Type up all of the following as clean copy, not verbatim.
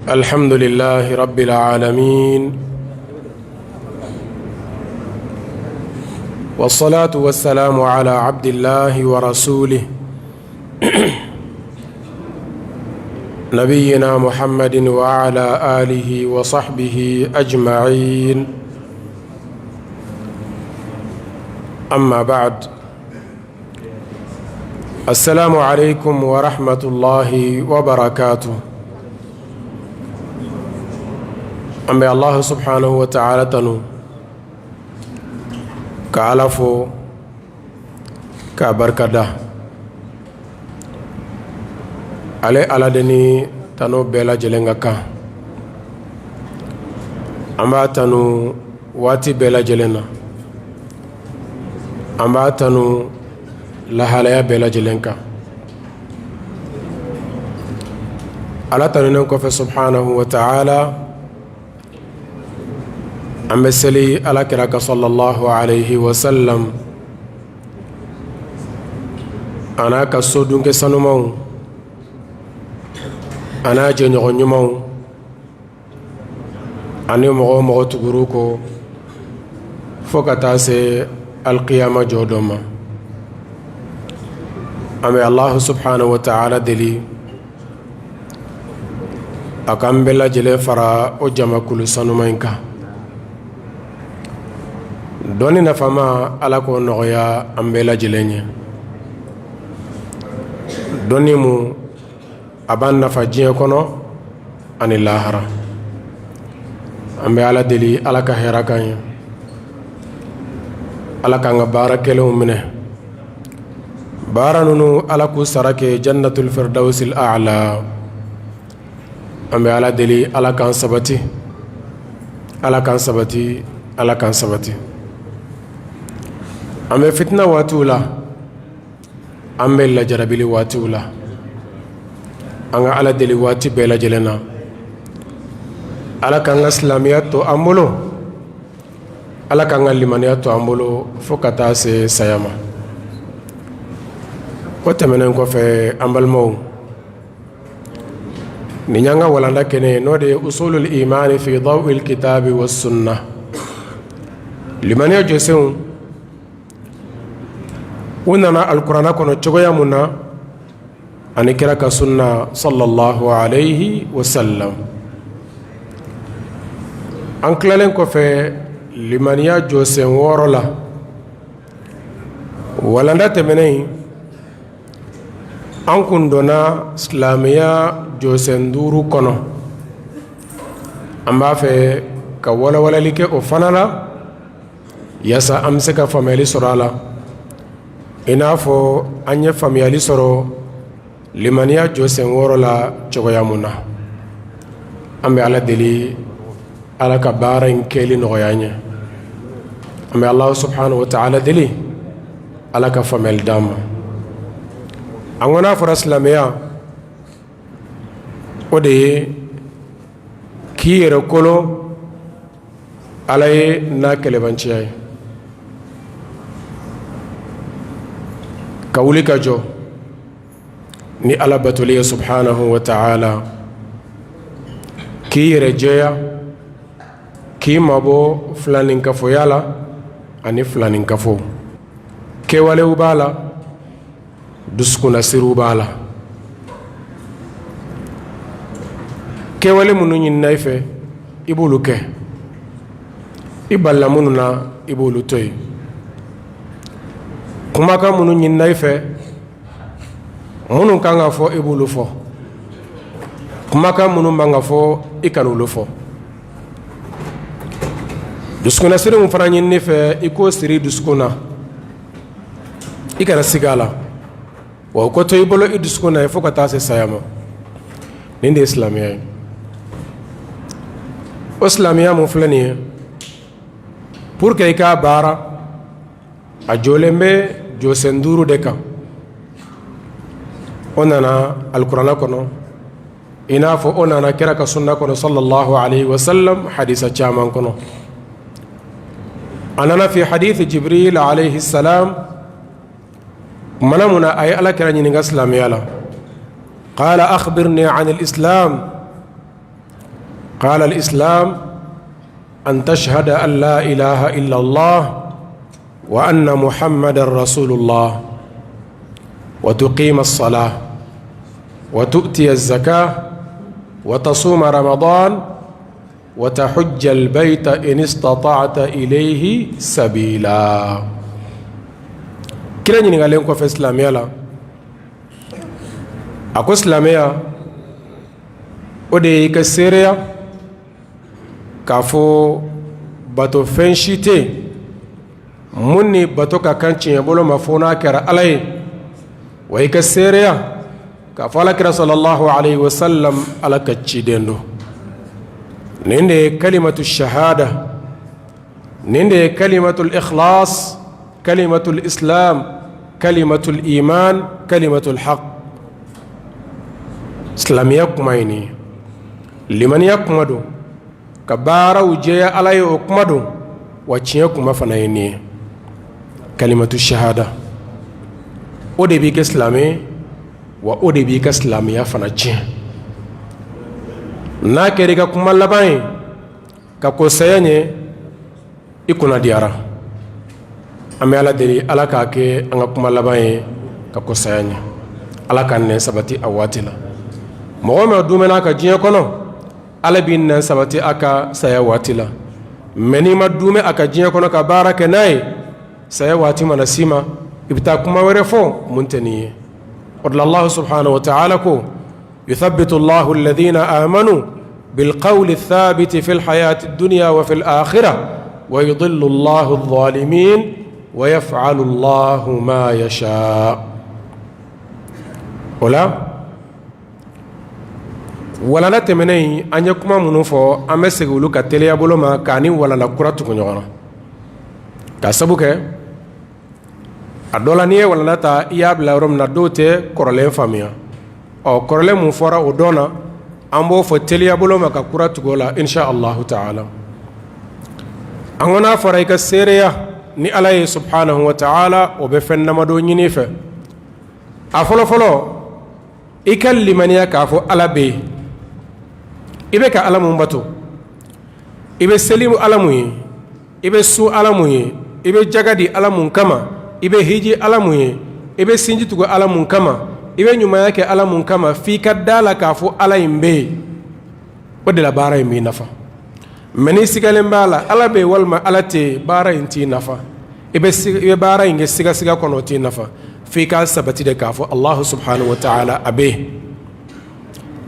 الحمد لله رب العالمين، والصلاة والسلام على عبد الله ورسوله نبينا محمد وعلى آله وصحبه أجمعين. أما بعد، السلام عليكم ورحمة الله وبركاته. أما الله سبحانه وتعالى تنو كالفو كبركة على دني تنو بلا جلنغكا أما تنو واتي بلا جلنا أما تنو lahalaya bɛɛ lajɛlen kan. Ala tanunen kɔfɛ subhanahu wa ta'ala, an bɛ seli ala kira ka sallallahu alayhi wa sallam a n'a ka so dunke sanumanw a n'a jɛɲɔgɔn ɲumanw ani mɔgɔ mɔgɔ tuguru ko fo ka taa se alqiyama jɔ dɔ ma. Ame Allah subhanahu wa ta'ala deli akan bɛɛ lajɛlen fara o jamakulu sanuman in kan. Dɔnni nafama Ala k'o nɔgɔya an bɛɛ lajɛlen ye. Dɔnni mu a b'an nafa diɲɛ kɔnɔ ani lahara. An bɛ Ala deli Ala ka hɛrɛ k'an ye. Ala k'an ka baara kɛlenw minɛ. Baara ninnu Ala k'u sara kɛ jannatul firdawsil a'la. An bɛ Ala deli Ala k'an sabati, Ala k'an sabati, Ala k'an sabati. An bɛ fitina waatiw la, an bɛ lajarabili waatiw la. An ka Ala deli waati bɛɛ lajɛlen na Ala k'an ka silamɛya to an bolo, Ala k'an ka limaniya to an bolo fo ka taa se saya ma. O tɛmɛnen kɔfɛ an balimaw, nin y'an ka walanda kɛnɛ n'o de ye usulul imani fi dawil kitabi was sunna. Limaniya jɔsenw u nana alkuranɛ kɔnɔ cogoya mun na ani kira ka sunna sallallahu alayhi wa sallam. An tilalen kɔfɛ limaniya jɔsen 6 la, walanda tɛmɛnen an kun donna silamɛya jɔsen 5 kɔnɔ. An b'a fɛ ka walawalali kɛ o fana la yaasa an bɛ se ka faamuyali sɔrɔ a la, i n'a fɔ an ye faamuyali sɔrɔ limaniya jɔsen 6 la cogoya mun na. An bɛ Ala deli Ala ka baara in kɛli nɔgɔya an ye. An bɛ Allah subhanahu wa ta'ala deli Ala ka faamuyali d'an ma. An ko n'a fɔra silamɛya, o de ye k'i yɛrɛ kolon Ala ye n'a kɛlɛbanciya ye, ka wuli ka jɔ ni Ala batoli ye subhanahu wa ta'ala, k'i yɛrɛ jɛya, k'i mabɔ filaninkafoya la ani filaninkafo. Kɛwalew b'a la, dusukunnasiriw b'a la. Kɛwale minnu ɲinina i fɛ i b'olu kɛ, i balila minnu na i b'olu to yen. Kumakan minnu ɲinina i fɛ minnu kan ka fɔ i b'olu fɔ, kumakan minnu man ka fɔ i kana olu fɔ. Dusukunnasiriw fana ɲinini fɛ i k'o siri dusukun na, i kana sigi a la, wa o ko to i bolo i dusukun na fo ka taa se saya ma. Nin de ye silamɛya ye. O silamɛya mun filɛ nin ye, pour que i k'a baara a jɔlen bɛ jɔsen 5 de kan. O nana alkuranɛ kɔnɔ, i n'a fɔ o nana kira ka sunna kɔnɔ sallallahu alayhi wa sallam hadisa caman kɔnɔ. A nana fi hadith Jibril alayhi salam, mana mun na a ye Ala kira ɲininka silamɛya la. Qala akhbirni an al-islam, قال الإسلام أن تشهد أن لا إله إلا الله وأن محمد رسول الله وتقيم الصلاة وتؤتي الزكاة وتصوم رمضان وتحج البيت إن استطعت إليه سبيلا. كلا نيغالين كو في إسلامية لا أكو إسلامية ودي كسيريا كافو باتو فنشيتي مني باتو كانشي يبولو مفونا كرا علي ويكسيريا كافو لك صلى الله عليه وسلم على كتشيدندو نندي كلمة الشهادة نندي كلمة الإخلاص كلمة الإسلام كلمة الإيمان كلمة الحق إسلام يقميني لمن يقمدو كبارا وجيا علي أقمدو وچيكم فنيني كلمة الشهادة أودي بيك إسلامي وأودي بيك إسلامي فنجي na keri ka kuma laban ka ko sayanye ikuna diara ame ala deri ala ka ke an ka kuma laban ka ko sayanye ala kan ne sabati awatila mo me dumena ka jinya kono ala bin ne sabati aka saya watila meni ma dume aka jinya kono ka baraka nay saya wati manasima ibta kuma were fo muntani qul allah subhanahu wa ta'ala ko يثبت الله الذين آمنوا بالقول الثابت في الحياة الدنيا وفي الآخرة ويضل الله الظالمين ويفعل الله ما يشاء. ولا نتمنى أن يكون منفو أمسك ولك تلي أبولو ما كاني ولا نكرة تكونيونا كسبوك أدولانية ولا نتا يابلا رم ندوتة كورلين فاميا o korole mun fora o dona ambo fo teliya bolo maka kuratu gola insha Allah ta'ala angona fora ka sereya ni alay subhanahu wa ta'ala o be fenna mado nyini fe afolo folo ikallimaniya ka fo alabe ibe ka alamun bato ibe selimu alamuye ibe su alamuye ibe jagadi alamun kama ibe hiji alamuye ibe sinji tugo alamun kama ibe nyuma yake ala mun kama fi kadala kafu ala imbe wadde la bara imbe nafa meni sigalen bala ala be walma ala te bara inti nafa ibe bara inge siga kono ti nafa fi ka sabati de kafu Allah subhanahu wa ta'ala abe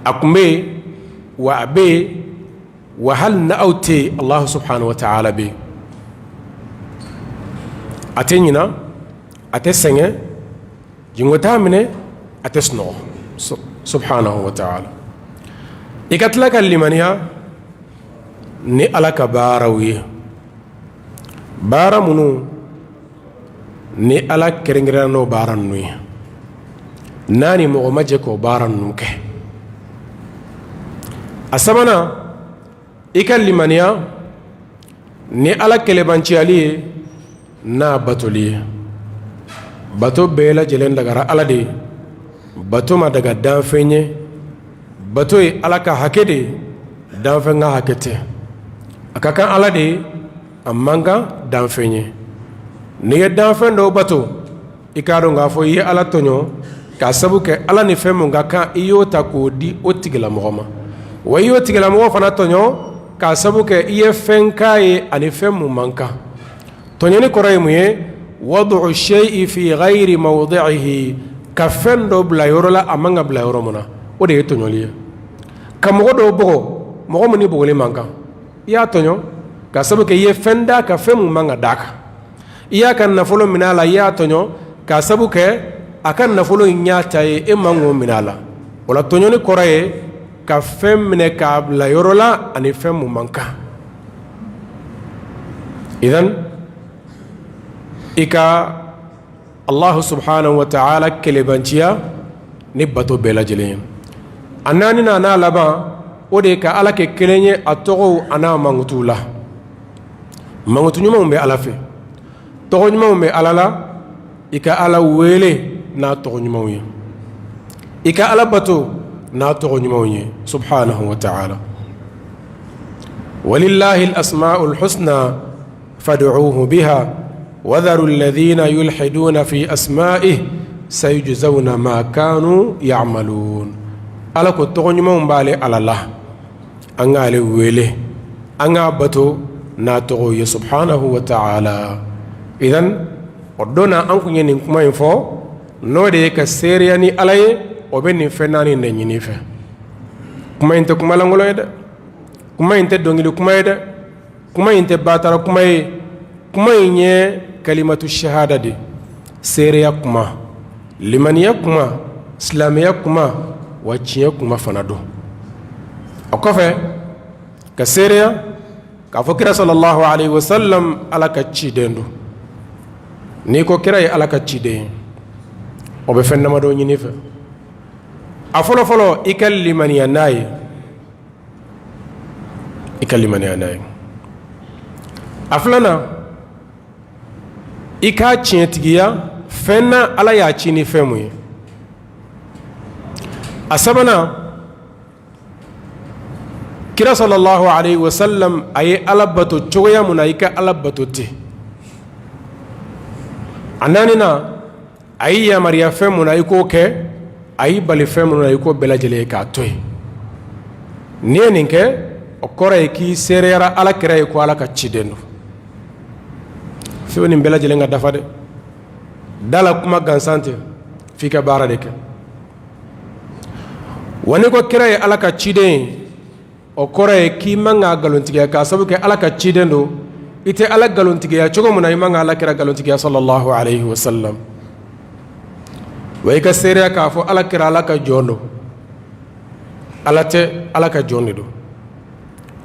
akumbe wa abe wa hal na'uti Allah subhanahu wa ta'ala be atenyina atesenge jingota mine أتسنو سبحانه وتعالى إكتلك اللمانيا ني ألك باروي بارا منو ني ألك كرنجرانو بارانوي ناني مغمجكو بارانوك أسمنا إكاللمانيا ني ألك كلبانشيالي نا باتولي باتو بيلا جلين دغارا ألدي bato ma daga danfenye bato yi alaka hake de danfen nga hakete akakan ala de amanga danfenye ni ye danfen do bato ikaro nga fo ye ala tonyo ka sabu ke ala ni femu nga kan iyo ta ko di o tigila mogoma wa iyo tigila mogo fana tonyo ka sabu ke iye fenka ye ani femu manka tonyo ni koray mu ye wad'u shay'i fi ghayri mawdi'ihi ka fen do bla yoro la amanga bla yoro mona o de tonyoli ka mogo do bogo mogo muni bogole manka ya tonyo ka sabu ke ye fenda ka femu manga daka iya kan nafolo minala ya tonyo ka sabu ke akan nafolo nyata e mango minala wala tonyo ni koraye ka femne ka bla yoro la ani femu manka idan ika الله سبحانه وتعالى كلبانشيا نبتو بلا جلين أناني أنا لبا وديك على كليني أتوغو أنا مانغتولا مانغتوني مو مي على في توغو مو مي على لا إكا على ويلي نا توغو مو إكا على بتو نا توغو مو سبحانه وتعالى ولله الأسماء الحسنى فادعوه بها وذروا الذين يلحدون في أسمائه سيجزون ما كانوا يعملون. على كتغني من بالي على الله أنا على ويله أنا بتو ناتغو سبحانه وتعالى. إذن ودونا أنكم ينكما ينفو نودي كسيرياني علي وبين فناني نينيفه كما انت كما لانغولو يدا كما انت دونغيلو كما يدا كما انت باتارا كما يني كلمة الشهادة دي سيريا كما لمنيا كما اسلاميا كما واتشيا كما فنادو أكفى كسيريا كفكرة صلى الله عليه وسلم على كتشي دندو نيكو كراي على كتشي دين وبفن ما دو نينيفه أفلو فلو إكلمني أناي أفلنا إكا تشينتيجيا فنا على ياتشيني فموي أسبنا كرا صلى الله عليه وسلم أي ألبتو تشويا منايكا ألبتو تي أنانينا أي يا مريا فم منايكو كي ayi bali fɛn minnu na i ko bɛɛ lajɛlen k'a to yen n'i ye nin kɛ o kɔrɔ ye k'i seereyara ala kira ye ko ala ka ciden don f'i bɛ nin bɛɛ lajɛlen ka dafa dɛ da la kuma gansan tɛ f'i ka baara de kɛ wa n'i ko kira ye ala ka ciden ye o kɔrɔ ye k'i man ka nkalontigiya k'a sababu kɛ ala ka ciden don i tɛ ala nkalontigiya cogo min na i man ka ala kira nkalontigiya sallallahu alayhi wa sallam way ka seereya k'a fɔ ala kira ala ka jɔn don ala tɛ ala ka jɔn de don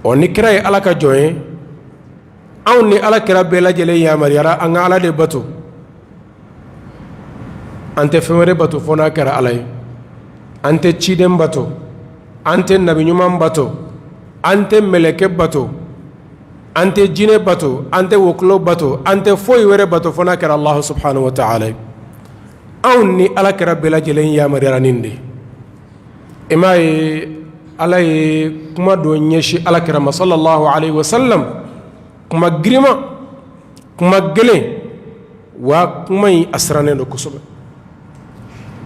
ɔ ni kira ye ala ka jɔn ye anw ni ala kira bɛɛ lajɛlen yamaruyara an ka ala de bato an tɛ fɛn wɛrɛ bato fɔ n'a kɛra ala ye an tɛ ciden bato an tɛ nabiɲuman bato an tɛ mɛlɛkɛ bato an tɛ jinɛ bato an tɛ wokilo bato an tɛ foyi wɛrɛ bato fɔ n'a kɛra alahu subhanahu wa ta'ala ye anw ni ala kɛra bɛɛ lajɛlen yamaruyara nin de i m'a ye ala ye kuma dɔ ɲɛsin ala kɛra ma sallallahu alayhi wa sallam kuma girima kuma gɛlɛn wa kuma in a sirannen don kosɛbɛ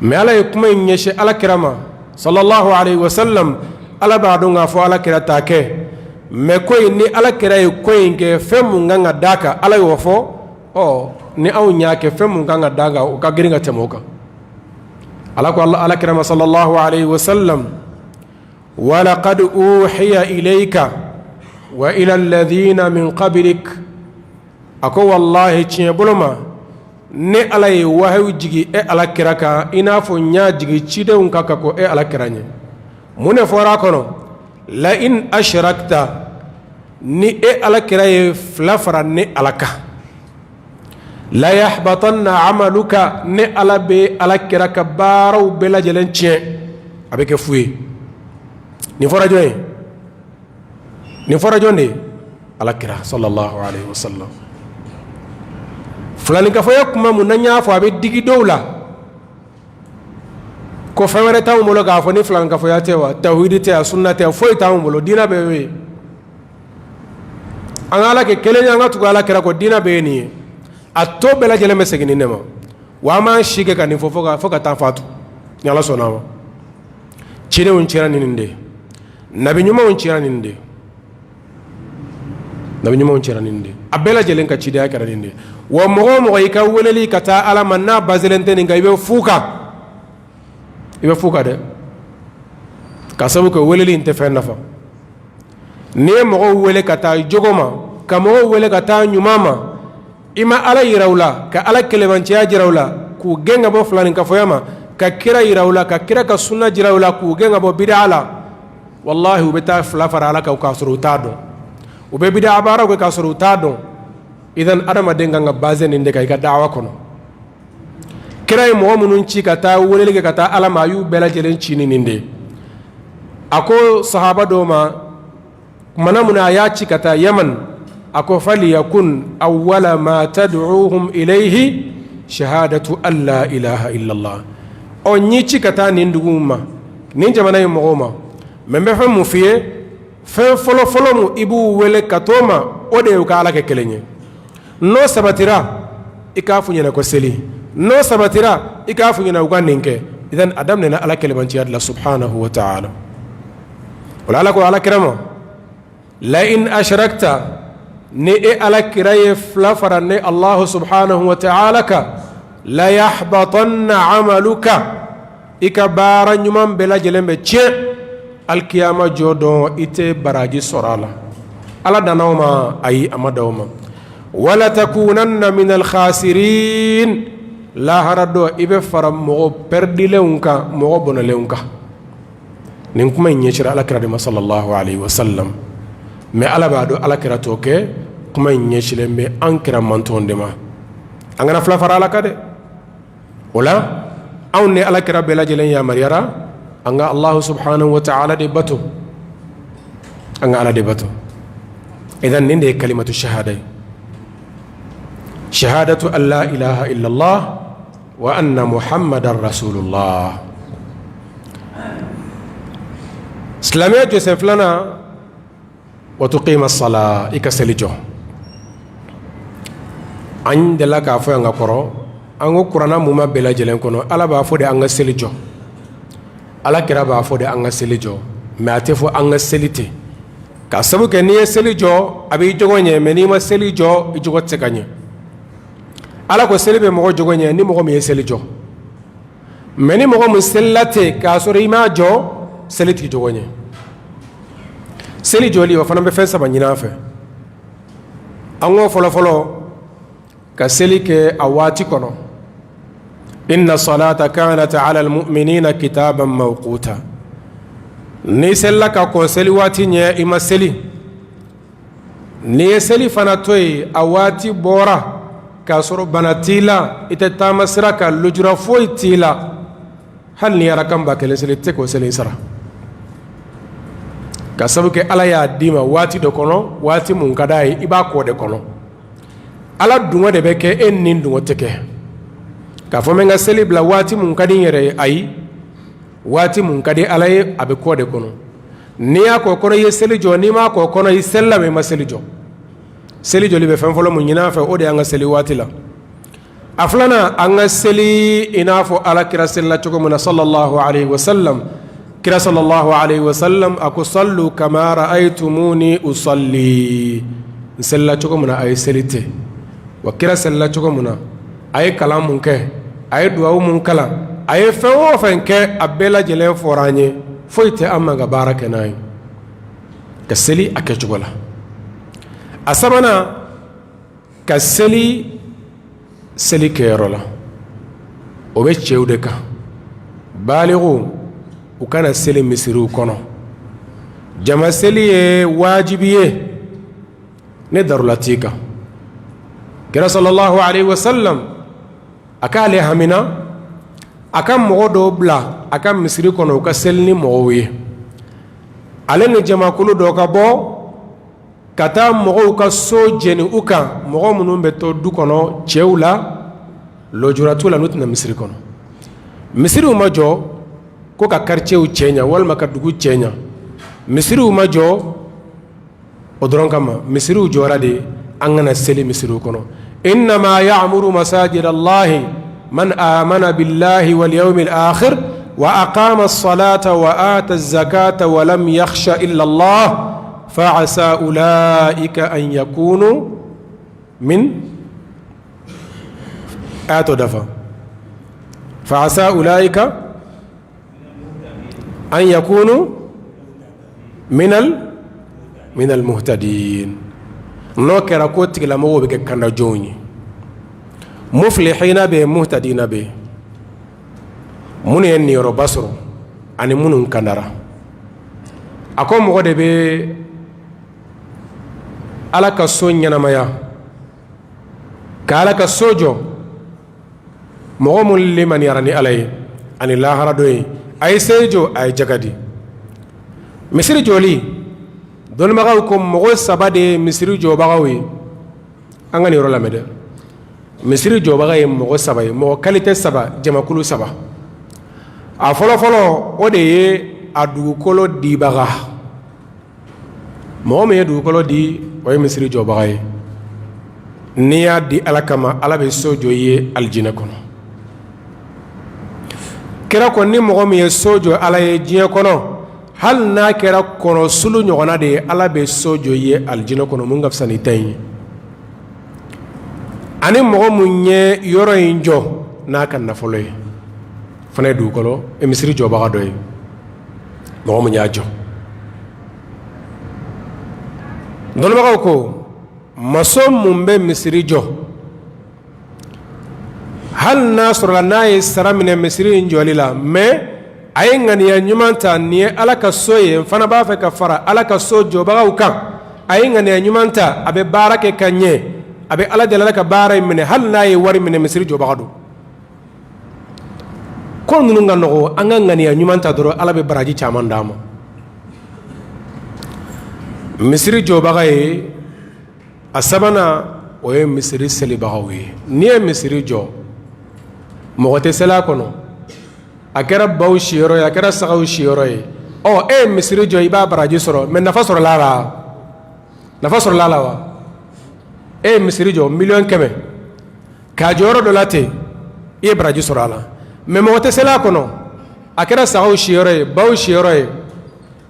mais ala ye kuma in ɲɛsin ala kɛra ma sallallahu alayhi wa sallam ala b'a dɔn k'a fɔ ala kɛra t'a kɛ mais ko in ni ala kɛra ye ko in kɛ fɛn mun kan ka d'a kan ala y'o fɔ ɔ ni anw y'a kɛ fɛn mun kan ka d'a kan o ka girin ka tɛmɛ o kan ala ko ala kɛra ma sallallahu alayhi wa sallam walaqad uhiya ilayka wa ila alladhina min qablik a ko wallahi tiɲɛ bolo ma ne ala ye wahayu jigi e ala kira kan i n'a fɔ n y'a jigi cidenw kan ka ko e ala kira ɲɛ mun ne fɔra a kɔnɔ la in ashrakta ni e ala kira ye fila fara ne ala kan la yahbatanna amaluka ne ala bɛ ala kira ka baaraw bɛɛ lajɛlen tiɲɛ a bɛ kɛ fu ye nin fɔra jɔn ye nin fɔra jɔn de ye ala kira sallallahu alayhi wa sallam filaninkafoya kuma mun n'an y'a fɔ a bɛ digi dɔw la ko fɛn wɛrɛ t'anw bolo k'a fɔ ni filaninkafoya tɛ wa tawhidi tɛ a sunna tɛ foyi t'anw bolo diinɛ bɛɛ bɛ yen an ka ala kɛ kelen ye an ka tugu ala kira kɔ diinɛ bɛɛ ye nin ye a tɔ bɛɛ lajɛlen bɛ segin nin de ma wa an b'an si kɛ ka nin fɔ fo ka taa faatu ni ala sɔnna a ma cidenw cira ni nin de ye nabi ɲumanw cira nin de ye nabi ɲumanw cira nin de ye a bɛɛ lajɛlen ka cidenya kɛra nin de ye wa mɔgɔ o mɔgɔ i ka weleli ka taa ala ma n'a baselen tɛ nin kan i bɛ fu kan dɛ ka sababu kɛ weleli in tɛ fɛn nafa n'i ye mɔgɔw wele ka taa jogo ma ka mɔgɔw wele ka taa ɲuman ma i ma ala yira u la ka ala kɛlɛmanciya jira u la k'u gɛn ka bɔ filaninkafoya ma ka kira yira u la ka kira ka sunna jira u la k'u gɛn ka bɔ bidaa la wallahi u bɛ taa fila fara ala kan k'a sɔrɔ u t'a dɔn u bɛ bidaa baaraw kɛ k'a sɔrɔ u t'a dɔn idan adamaden kan ka base nin de kan i ka da'wa kɔnɔ kira ye mɔgɔ minnu ci ka taa weleli kɛ ka taa ala ma a y'u bɛɛ lajɛlen ci ni nin de a ko sahaba dɔw ma kumana mun a y'a ci ka taa yaman a ko faliyakun awwala ma tad'uhum ilayhi shahadatu an la ilaha illallah ɔ n'i ci ka taa nin duguw ma nin jamana ye mɔgɔw ma mɛ n bɛ fɛn mun f'i ye fen folo mu ibu wele katoma o de ka ala ke kelenye no sabatira ikafu nyana ko seli no sabatira ikafu nyana uganinke idan adam ne na ala kelemanci Allah subhanahu wa ta'ala wala ala ko ala kiramo la in ashrakta ni ala kiraye flafara ne Allah subhanahu wa ta'ala ka la yahbatanna amaluka ikabara nyumam bela jelembe che alkiyama jodo ite baraji sorala ala danawma ayi amadawma wala takunanna min alkhasirin la harado ibe faram mo perdileunka mo bonaleunka nin kuma nyeshira ala kira de sallallahu alaihi wasallam me ala bado ala kira toke kuma nyeshile me ankira mantonde ma angana fla farala kade wala awne ala kira bela jelen ya mariyara anga allah subhanahu wa ta'ala de batu anga ala de batu idan ninde kalimatu shahada shahadatu an la ilaha illa allah wa anna muhammadar rasulullah islamiyya joseph lana wa tuqima as-sala ikaselijo an de la ka fo nga koro an go qur'ana muma bela jelen kono ala ba fo de an ga selijo ala kira ba fo de an ga selijo me ate fo an ga selite ka sabu ke ni selijo abi jogonye me ni ma selijo i jogo tsekanye ala ko selibe mo jogonye ni mo me selijo me ni mo mo sellate ka so rima jo seliti jogonye seli joli wa fana be fen saba nyina fe ango folo ka seli ke awati kono inna salata kanat ala almu'minina kitaban mawquta ni sella ka ko seli wati nye ima seli ni seli fana toy awati bora ka soro banatila ite tamasira ka lujura foi tila hal ni yarakam ba kele seli te ko seli sara ka sabu ke ala ya dima wati do kono wati mun kadai iba ko de kono ala dungo de beke en nin dungo teke ka fo men ga celebla wati mun kadin yere ai wati mun kadi ala ye abe ko de kono ni ya ko kono ye selijo ni ma ko kono yi sella me maselijo selijo libe fen folo mun nyina fa o de anga seli wati la aflana anga seli inafo ala kira sella choko mun sallallahu alaihi wasallam kira sallallahu alaihi wasallam aku sallu kama ra'aytumuni usalli sella choko muna ay selite wa kira sella choko muna ay kalamun ke ay duwa mun kala ay fewo fenke abela jelen foranye foite amma ga baraka nay ka seli ake chugola asabana ka seli kerola obe chewde ka balighu ukana seli misiru kono jama seli ye wajibiye ne darulatika kira sallallahu alaihi wasallam akale hamina akam modo bla akam misiri kono ka selni mowe ale ne jama kulu do ka bo kata mogo ka so jeni uka mogo munun be to du kono chewla lojuratu la nutna misiri kono misiri umajo ko ka quartier u cenya wal maka dugu cenya misiru majo odron kama misiru jorade angana seli misiru kono inna ma ya'muru masajid allah man amana billahi wal yawmil akhir wa aqama as-salata wa ata az-zakata wa lam yakhsha illa allah fa'asa ulaika an yakunu min ato dafa fa'asa ulaika أن يكونوا من المهتدين نوكر كوتك لمو بك كان جوني مفلحين به مهتدين به من ينيرو بصرو أن من كنرا أكون مغد به على كسون ينمايا كعلى كسوجو مغمول لمن يراني عليه أن الله ردوي ay sejo ay jagadi misiri joli don magaw ko mogo sabade misiri jo bagawi angani rola mede misiri jo bagaye mogo sabay mo qualité saba jamakulu saba a folo o de ye adugu kolo dibaga mɔgɔ min ye dugukolo di o ye misiri jɔbaga ye n'i y'a di Ala kama Ala bɛ so jɔ i ye alijinɛ kɔnɔ kira ko ni mɔgɔ min ye so jɔ Ala ye diɲɛ kɔnɔ hali n'a kɛra kɔnɔ sulu ɲɔgɔnna de ye Ala bɛ so jɔ i ye alijinɛ kɔnɔ mun ka fisa ni ta in ye ani mɔgɔ mun ye yɔrɔ in jɔ n'a ka nafolo ye fana ye dugukolo misiri jɔbaga dɔ ye mɔgɔ mun y'a jɔ dɔnnibagaw ko maso mun bɛ misiri jɔ hali n'a sɔrɔla n'a ye sara minɛ misiri in jɔli la mais a ye ŋaniya ɲuman ta nin ye Ala ka so ye n fana b'a fɛ ka fara Ala ka so jɔbagaw kan a ye ŋaniya ɲuman ta a bɛ baara kɛ ka ɲɛ a bɛ Ala deli ka baara in minɛ hali n'a ye wari minɛ misiri jɔbaga don ko ninnu ka nɔgɔ an ka ŋaniya ɲuman ta dɔrɔn Ala bɛ baraji caman d'an ma misiri jɔbaga ye a sabanan o ye misiri selibagaw ye n'i ye misiri jɔ mɔgɔ tɛ seli a kɔnɔ a kɛra baw siyɔrɔ ye a kɛra sagaw siyɔrɔ ye e ye misiri jɔ i b'a baraji sɔrɔ mais nafa sɔrɔla a la nafa sɔrɔla a la wa e ye misiri jɔ 1000000 k'a jɔ yɔrɔ dɔ la ten i ye baraji sɔrɔ a la mais mɔgɔ tɛ seli a kɔnɔ a kɛra sagaw siyɔrɔ ye baw siyɔrɔ ye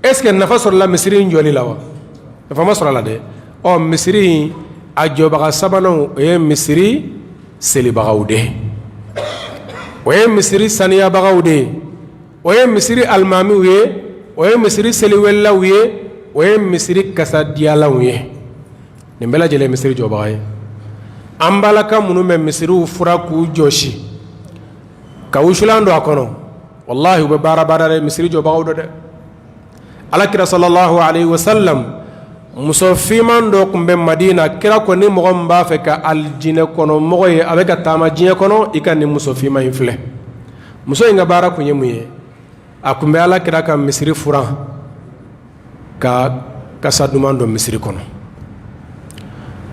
est ce que nafa sɔrɔla misiri in jɔli la wa nafa ma sɔrɔ a la dɛ misiri in a jɔbaga sabanan o ye misiri selibagaw de o ye misiri saniyabagaw de o ye misiri alimamiw ye o ye misiri seliwelilaw ye o ye misiri kasadiyalaw ye nin bɛɛ lajɛlen ye misiri jɔbaga ye an balaka minnu bɛ misiriw fura k'u jɔsi ka wusulan don a kɔnɔ wallahi u bɛ baara dɛ misiri jɔbagaw don dɛ alakira sallallahu alaihi wasallam muso fiman dɔ tun bɛ Madina kira ko ni mɔgɔ min b'a fɛ ka alijinɛ kɔnɔ mɔgɔ ye a bɛ ka taama diɲɛ kɔnɔ i ka nin muso fiman in filɛ muso in ka baara kun ye mun ye a tun bɛ alakira ka misiri furan ka kasa duman don misiri kɔnɔ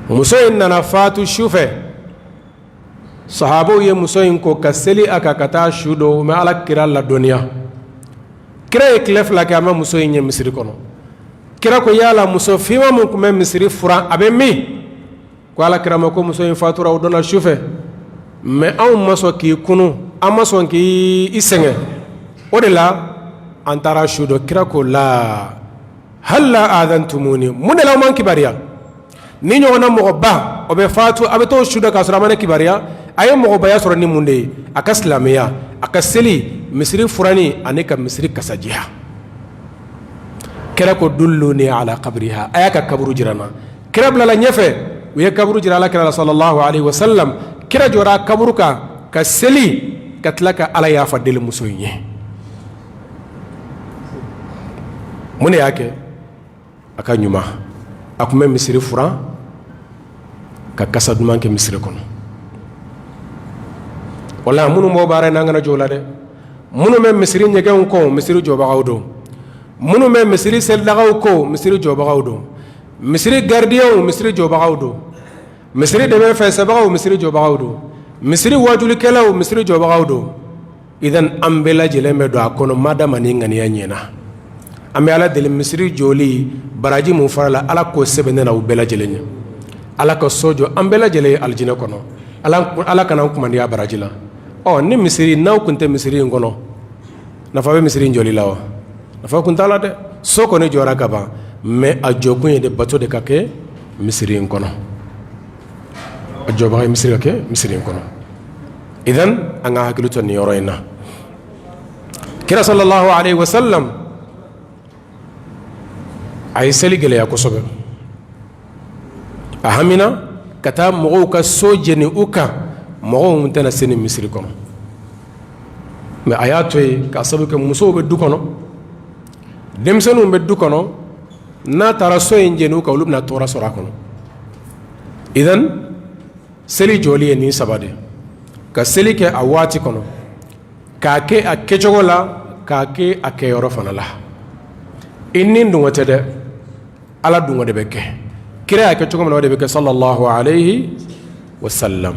muso in nana faatu sufɛ sahabaw ye muso in ko ka seli a kan ka taa su dɔ u bɛ alakira ladɔnniya kira ye tile 2 kɛ a ma muso in ye misiri kɔnɔ kira ko yala muso fiman mun tun bɛ misiri furan a bɛ min ko alakira ma ko muso in faatura o donna sufɛ mais anw ma sɔn k'i kunu an ma sɔn k'i sɛgɛn o de la an taara su dɔ kira ko la halla adantumuni mun de la aw man kibariya ni ɲɔgɔnna mɔgɔba o bɛ faatu a bɛ t'o su dɔ k'a sɔrɔ a ma ne kibariya a ye mɔgɔbaya sɔrɔ ni mun de ye a ka silamɛya a ka seli misiri furani ani ka misiri kasajiya kira ko dulluni ala qabriha a y'a ka kaburu jira n na kira bilala ɲɛfɛ u ye kaburu jira alakira la sallallahu alaihi wasallam kira jɔra a kaburu kan ka seli ka tila ka ala yafa deli muso in ye mun de y'a kɛ a ka ɲuman a tun bɛ misiri furan ka kasa duman kɛ misiri kɔnɔ wala minnu b'o baara in na an kana jɔ o la dɛ minnu bɛ misiri ɲɛgɛnw kɔ misiri jɔbagaw don minnu bɛ misiri selidagaw kɔ misiri jɔbagaw don misiri gardiyɛnw misiri jɔbagaw don misiri dɛmɛ fɛnsɛbagaw misiri jɔbagaw don misiri wajulikɛlaw misiri jɔbagaw don idan an bɛɛ lajɛlen bɛ don a kɔnɔ madama ni ŋaniya ɲɛna an bɛ ala deli misiri jɔli baraji mun fara la ala k'o sɛbɛn ne na u bɛɛ lajɛlen ɲɛ ala ka so jɔ an bɛɛ lajɛlen ye alijinɛ kɔnɔ ala kana an kumandi a baraji la ni misiri n'aw kun tɛ misiri in kɔnɔ nafa bɛ misiri in jɔli la wa nafa kun t'a la dɛ so kɔni jɔra ka ban mais a jɔkun ye de bato de ka kɛ misiri in kɔnɔ a jɔbaga ye misiri ka kɛ misiri in kɔnɔ idan an ka hakili to nin yɔrɔ in na kira sallallahu alaihi wasallam a ye seli gɛlɛya kosɛbɛ a hamina ka taa mɔgɔw ka so jeni u kan mɔgɔw mun tɛna se ni misiri kɔnɔ mais a y'a to yen k'a sababu kɛ musow bɛ du kɔnɔ denmisɛnninw bɛ du kɔnɔ n'a taara so in jeni u kan olu bɛna tɔɔrɔ sɔrɔ a kɔnɔ idan seli jɔli ye nin saba de ka seli kɛ a waati kɔnɔ k'a kɛ a kɛcogo la k'a kɛ a kɛyɔrɔ fana la i ni dungɔ tɛ dɛ ala dungɔ de bɛ kɛ kira y'a kɛ cogo min na o de bɛ kɛ sallallahu alaihi wasallam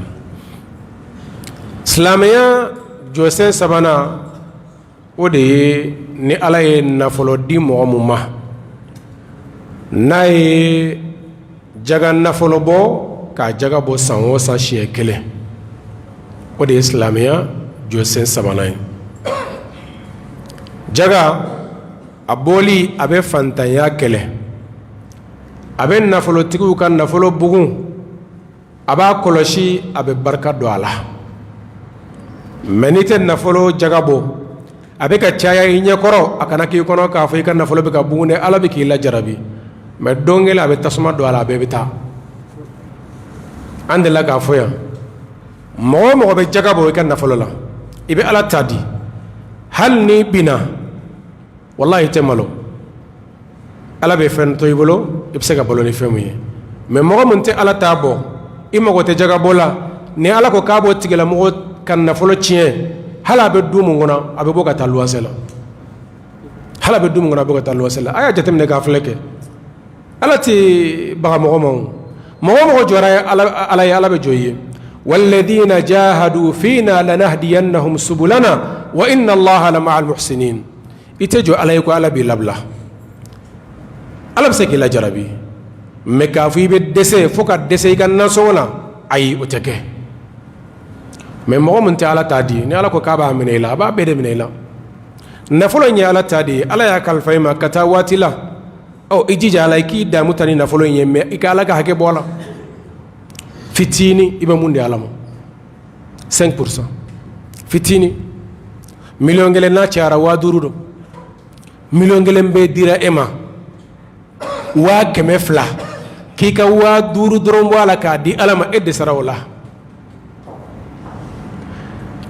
silamɛya jɔsen sabanan o de ye ni ala ye nafolo di mɔgɔ mun ma n'a ye jaga nafolo bɔ k'a jaga bɔ san o san siɲɛ kelen o de ye silamɛya jɔsen sabanan ye. jaga a bɔli a bɛ fantanya kɛlɛ, a bɛ nafolotigiw ka nafolo bugun, a b'a kɔlɔsi, a bɛ barika don a la. mɛ n'i tɛ nafolo jaga bɔ a bɛ ka caya i ɲɛkɔrɔ, a kana k'i kɔnɔ k'a fɔ i ka nafolo bɛ ka bugun dɛ, ala bɛ k'i lajarabi, mɛ don kelen a bɛ tasuma don a la, a bɛɛ bɛ taa. an delila k'a fɔ yan, mɔgɔ o mɔgɔ bɛ jaga bɔ i ka nafolo la, i bɛ ala ta di, hali ni binna wallahi i tɛ malo, ala bɛ fɛn to i bolo, i bɛ se ka balo ni fɛn min ye. mɛ mɔgɔ min tɛ ala ta bɔ, i mago tɛ jaga bɔ la, ni ala ko k'a b'o tigilamɔgɔ ka nafolo tiɲɛ, hali a bɛ du mun kɔnɔ a bɛ bɔ ka taa luwanse la, hali a bɛ du mun kɔnɔ a bɛ bɔ ka taa luwanse la. a y'a jateminɛ k'a filɛ kɛ, ala tɛ baga mɔgɔ ma o, mɔgɔ o mɔgɔ jɔra ala ye, ala bɛ jɔ i ye. walladina jahadu fina lanahdiyannahum subulana wa inna allaha la ma'al muhsinin. i tɛ jɔ ala ye ko ala b'i labila, ala bɛ se k'i lajarabi, mɛ k'a fɔ i bɛ dɛsɛ fo ka dɛsɛ i ka nasɔngɔ la, ayi o tɛ kɛ. mɛ mɔgɔ min tɛ ala ta di, ni ala ko k'a b'a minɛ i la, a b'a bɛɛ de minɛ i la. nafolo in ye ala ta di ye, ala y'a kalifa i ma ka taa waati la, i jija ala i k'i damu ta ni nafolo in ye, mɛ i ka ala ka hakɛ bɔ a la. fitini i bɛ mun di ala ma? 5%. fitini miliyɔn kelen n'a cayara 5000 don, miliyɔn kelen bɛ dira e ma 200,000 k'i ka 5000 dɔrɔn bɔ a la k'a di ala ma, e dɛsɛra o la.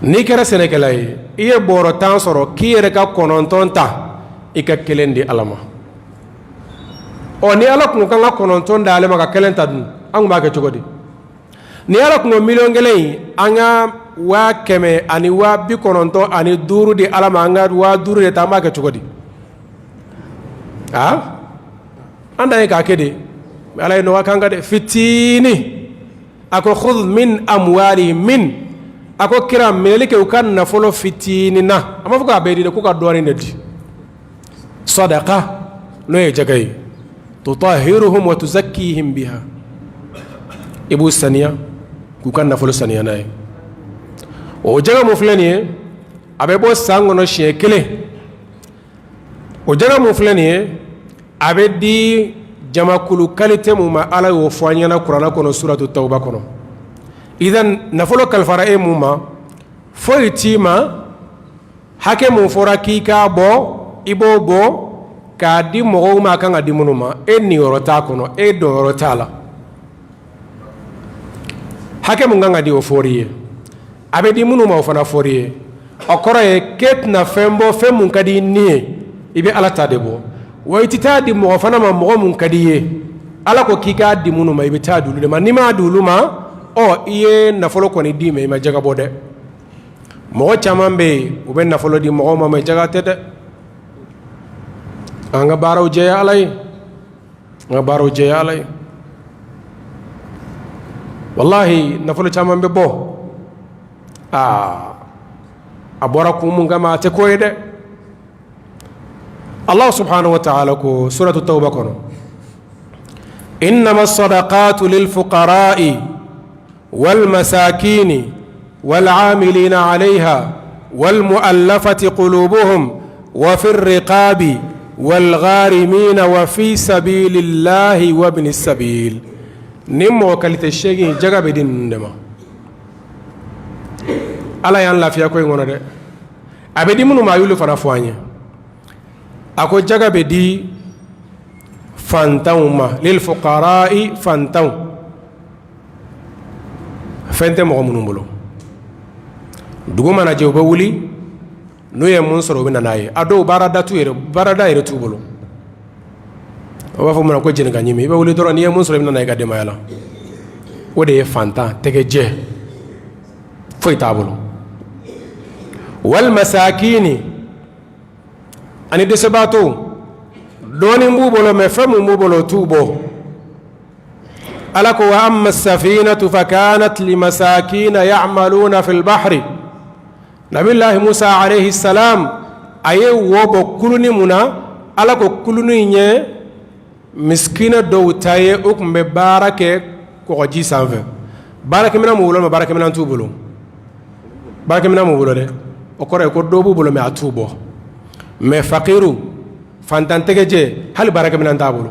n'i kɛra sɛnɛkɛla ye, i ye bɔrɔ 10 sɔrɔ, k'i yɛrɛ ka 9 ta, i ka 1 di ala ma. ni ala kun kan ka 9 da ale ma ka 1 ta dun, an kun b'a kɛ cogo di? ni ala kun ko miliyɔn 1 in an ka 100 ani 95 di ala ma, an ka 5000 de ta, an b'a kɛ cogo di? an da ye k'a kɛ de, ala ye nɔgɔya kan ka de fitini, a ko khudh min amwalihim min, a ko kira minɛli kɛ u ka nafolo fitini na, a ma fɔ k'a bɛɛ di dɛ, ko ka dɔɔnin de di. sadaka n'o ye jaga ye, tutahiruhum wa tuzakkihim biha, i b'u saniya k'u ka nafolo saniya n'a ye. o jaga mun filɛ nin ye, a bɛ bɔ san kɔnɔ siɲɛ 1. o jaga mun filɛ nin ye, a bɛ di jamakulu qualité mun ma, ala y'o fɔ an ɲɛna kuranɛ kɔnɔ suratu tawba kɔnɔ. idan nafolo kalifara e mun ma, foyi t'i ma, hakɛ mun fɔra k'i k'a bɔ, i b'o bɔ k'a di mɔgɔw ma, a kan ka di minnu ma, e niyɔrɔ t'a kɔnɔ, e dɔnyɔrɔ t'a la. hakɛ mun kan ka di o fɔr'i ye, a bɛ di minnu ma o fana fɔr'i ye. o kɔrɔ ye k'e tɛna fɛn bɔ fɛn mun ka di i ni ye, i bɛ ala ta de bɔ, wa i tɛ taa di mɔgɔ fana ma mɔgɔ mun ka di i ye. ala ko k'i k'a di minnu ma, i bɛ taa di olu de ma. n'i m'a di olu ma, i ye nafolo kɔni di, mɛ i ma jaga bɔ dɛ. mɔgɔ caman bɛ yen u bɛ nafolo di mɔgɔw ma, mɛ jaga tɛ dɛ. an ka baaraw jɛya ala ye, an ka baaraw jɛya ala ye. wallahi nafolo caman bɛ bɔ, a bɔra kun mun kama a tɛ ko ye dɛ. allah subhanahu wa ta'ala ko suratu tawba kɔnɔ, innama sadaqatu lil fuqara'i wal masakini wal amilina alayha wal mu'allafati qulubuhum wa fir riqabi wal gharimina wa fi sabilillahi wa ibn sabil. ni mɔgɔ kalite 8 jaga bɛ di ninnu de ma. ala y'an lafiya ko in kɔnɔ dɛ, a bɛ di minnu ma a y'olu fana fɔ an ye. a ko jaga bɛ di fantanw ma, lil fuqara'i, fantanw, fɛn tɛ mɔgɔ minnu bolo. dugu mana jɛ u bɛ wuli, n'u ye mun sɔrɔ u bɛ na n'a ye. a dɔw baarada yɛrɛ t'u bolo, o b'a fɔ mun ma ko jɛnɛka ɲimi, i bɛ wuli dɔrɔn n'i ye mun sɔrɔ i bɛ na n'a ye i ka denbaya la. o de ye fantan, tɛgɛ jɛ, foyi t'a bolo. wal masakini, ani dɛsɛbaatɔw, dɔɔnin b'u bolo mɛ fɛn mun b'u bolo o t'u bɔ. ala ko wa amma safinatu fa kanat limasakina ya'maluna fil bahri. nabilahi musa alayhi salam a ye wo bɔ kuluni mun na, ala ko kuluni in ye miskina dɔw ta ye o tun bɛ baara kɛ kɔgɔji sanfɛ baarakɛminɛn m'u bolo mais baarakɛminɛn t'u bolo baarakɛminɛn m'u bolo dɛ o kɔrɔ ye ko dɔw b'u bolo mais a t'u bɔ mais fakiru fantantɛgɛjɛ hali baarakɛminɛn t'a bolo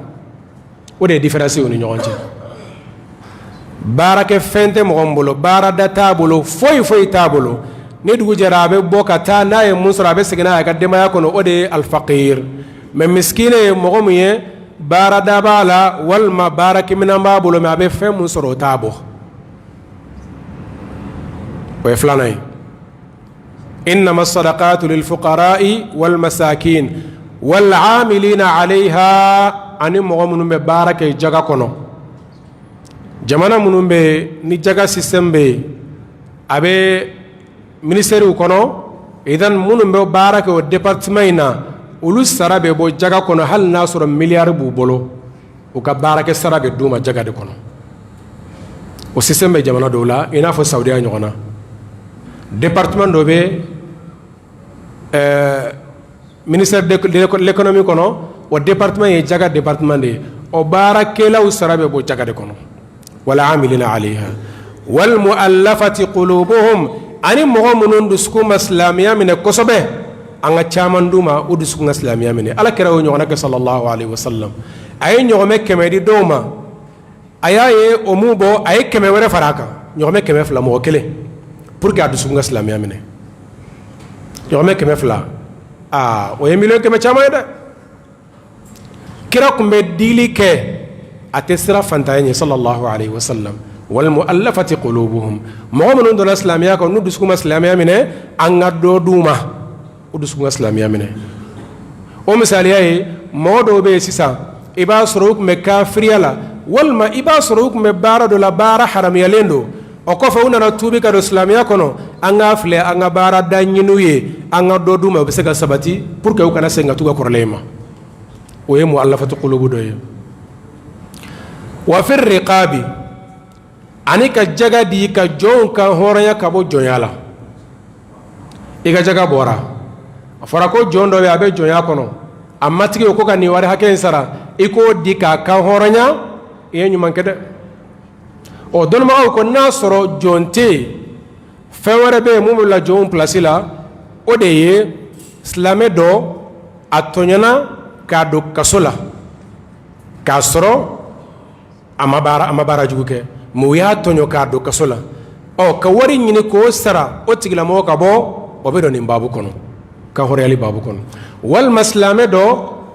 o de ye différence u ni ɲɔgɔn cɛ baarakɛ fɛn tɛ mɔgɔ min bolo baarada t'a bolo foyi foyi t'a bolo ni dugu jɛra a bɛ bɔ ka taa n'a ye mun sɔrɔ a bɛ segin n'a ye a ka denbaya kɔnɔ o de ye alfakir mais miskine ye mɔgɔ min ye baarada b'a la walima baarakɛminɛn b'a bolo mais a bɛ fɛn mun sɔrɔ o t'a bɔ o ye filanan ye إنما الصدقات للفقراء والمساكين والعاملين عليها أني مغمون ببارك جاكا كونو جمانا منون بي ني جاكا سيستم بي أبي منيسيري كونو إذن منون ببارك و ديبارتمينا ولو سارا بي بو جاكا كونو هل ناصر مليار بو بولو وكا بارك سارا بي دوما جاكا دي كونو و سيستم بي جمانا دولا إنافو سعودية نيوغنا département do be ministère de l'économie kono o département ye jaga département de o barakela usarabe bo jaga de kono wala amilina alayha wal muallafati qulubuhum ani mu'minun dusku islamiya min kosobe anga chamanduma o dusku islamiya min ala kira o nyona ke sallallahu alayhi wasallam ay nyome kemedi doma ayaye o mubo ay kemewere faraka nyome keme fla mo kele pour que adu sunga islamia mine yome keme fla o ye million keme chama da kira kumbe dili ke atesra fantaye sallallahu alayhi wa sallam wal muallafati qulubuhum mu'minun dun islamia ko nudu sunga islamia mine anga do duma udu sunga islamia mine o misali ay modo be sisa iba suruk me kafriyala wal ma iba suruk me barado la bara haram yalendo o ko fa una tubi ka do islamia kono anga fle anga bara danyinu ye anga do duma be sega sabati pour que o kana senga tuga korlema o ye muallafatu qulubu do ye wa fi riqabi anika jaga di ka jon ka horanya ka bo jonyala iga jaga bora fara ko jondo be abe jonya kono amma tigi ko ka ni wari haken sara iko di ka horanya ye nyuman kede o don ma ko na soro jonte fewere be mum la jon place la o de ye islamé do atonyana ka do kasola ka soro amabara juguke mu ya tonyo ka do kasola o ka wari nyini ko sara o tigla mo ka bo o be do ni babu kono ka horiyali babu kono wal maslame do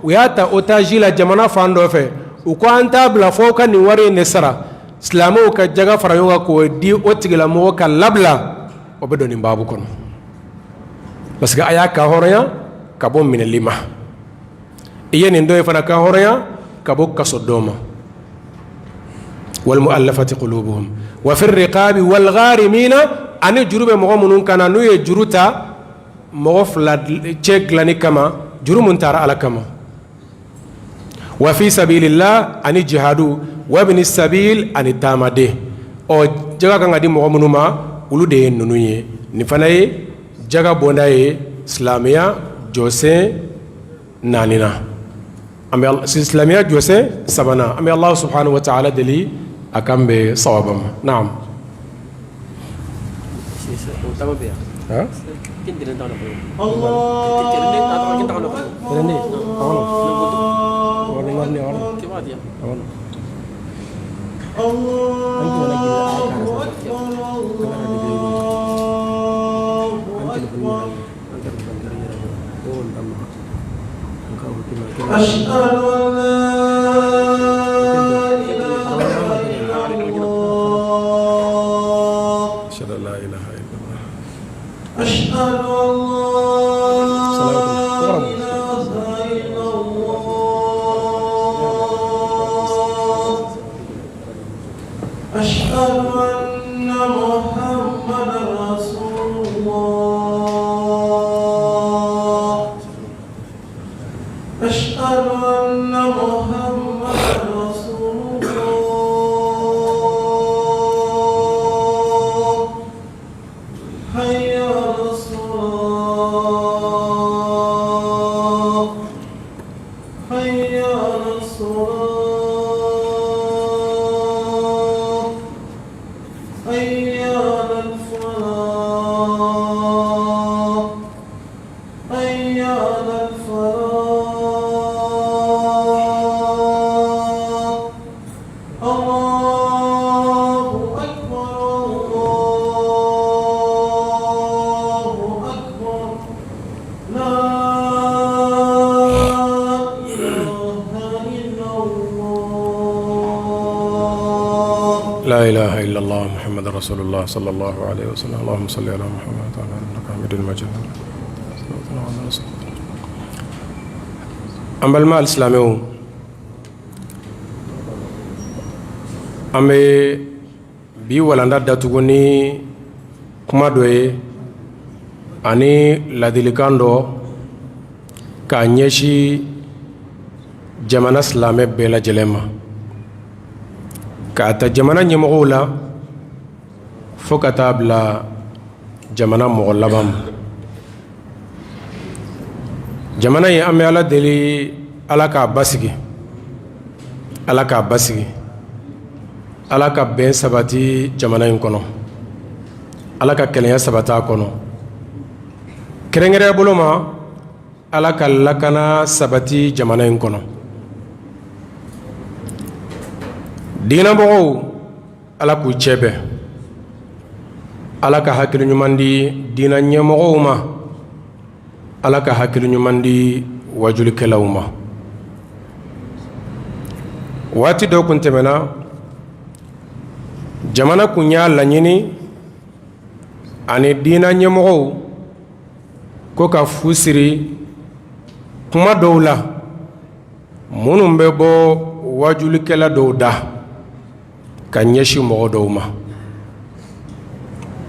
wiyata otajila jamana fando fe u ko anta bla fo ka ni wari ne sara islamu ka jaga farayonga ko di otigla mo ka labla o be do ni babu kono parce que aya ka horoya ka bo min lima iyeni ndo fana ka horoya ka bo kaso doma wal muallafati qulubuhum wa fi riqabi wal gharimina an jurube mo munun kana no ye juruta mo fla cheglani kama jurumun tara ala kama wa fi sabilillah an jihadu wa ibn sabil an tamade o jaga kan adi mo munuma ulude nunuye ni fanaye jaga bondaye islamiya jose nanina ambe islamiya jose sabana ambe allah subhanahu wa ta'ala dali akambe sawabam naam ha أشهد أن لا إله إلا الله أشهد أن لا إله إلا الله أشهد أن محمدا رسول الله أشهد أن محمدا رسول الله حي على الصلاة حي على الصلاة لا إله إلا الله محمد رسول الله صلى الله عليه وسلم اللهم صل على محمد وعلى آله إنك حميد مجيد أما المال الإسلامي أما بي ولanda datuguni kuma dɔ ye ani ladilikan dɔ k'a ɲɛsi jamana silamɛ bɛɛ lajɛlen ma k'a ta jamana ɲɛmɔgɔw la fo ka taa bila jamana mɔgɔ laban ma jamana in an bɛ Ala deli Ala k'a basigi Ala k'a basigi Ala ka bɛn sabati jamana in kɔnɔ Ala ka kɛlɛya sabati a kɔnɔ kɛrɛnkɛrɛnya bolo ma Ala ka lakana sabati jamana in kɔnɔ diinɛmɔgɔw Ala k'u cɛ bɛn Ala ka hakili ɲuman di diinɛ ɲɛmɔgɔw ma Ala ka hakili ɲuman di wajulikɛlaw ma waati dɔ kun tɛmɛna jamana kun y'a laɲini ani diinɛ ɲɛmɔgɔw ko ka fu siri kuma dɔw la minnu bɛ bɔ wajulikɛla dɔw da ka ɲɛsin mɔgɔ dɔw ma